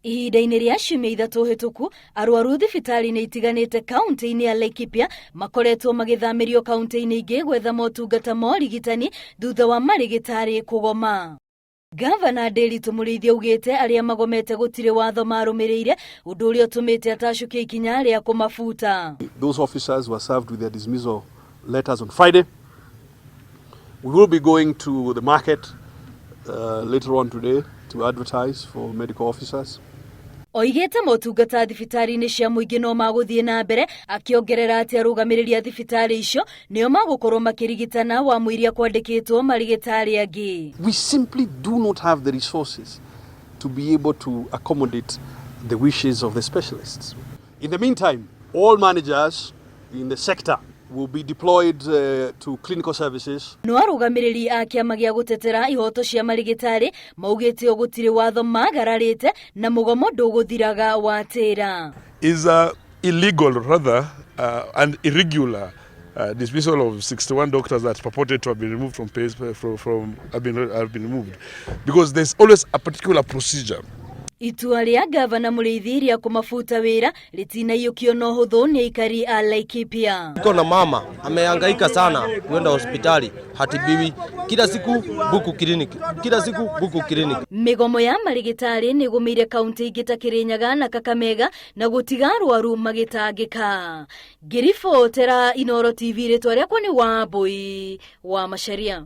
Ihinda-inĩ rĩa ciumia ithatũ hĩtũku, arwaru thibitarĩ-inĩ itiganĩte kaunti-inĩ ya Laikipia makoretwo magĩthamĩrio kaunti-inĩ ingĩ gwetha motungata ma ũrigitani thutha wa marigitari kũgoma. Gavana Nderitu Mũrĩithi augĩte arĩa magomete gũtirĩ watho marũmĩrĩire, ũndũ ũrĩa ũtũmĩte atacukie ikinya rĩa kũmabuta. Those officers were served with their dismissal letters on Friday. We will be going to the market later on today to advertise for medical officers. Oigĩte motungata thibitarĩ-inĩ cia mũingĩ no magũthiĩ na mbere, akĩongerera atĩ arũgamĩrĩri a thibitarĩ icio nĩo magũkorwo makĩrigitana wamu iria kwandĩkĩtwo marigitari angĩ. We simply do not have the resources to be able to accommodate the wishes of the specialists. In the meantime, all managers in the sector will be deployed to clinical services. No arũgamĩrĩri a kĩama gĩa gũtetera ihoto cia marigitari maugĩte gũtirĩ watho magararĩte na mũgomo ndũgũthiraga watĩra. Is illegal rather and irregular dismissal of 61 doctors that purported to have been removed have been removed, because there's always a particular procedure. Itua rĩa Gavana Mũrĩithi rĩa kũmabuta wĩra rĩtinaiyũkio na ũhũthũ nĩ aikari a Laikipia. Niko na mama amehangaika sana kwenda hospitali, hatibiwi, kila siku buku kliniki, kila siku buku kliniki. Migomo ya marigitari nĩ gũmĩire kaunti ingĩ ta Kirinyaga na Kakamega na gũtiga arwaru magĩtangĩka. Ngiribotera Inooro TV rĩtwa rĩakwa nĩ Wambui wa Macharia.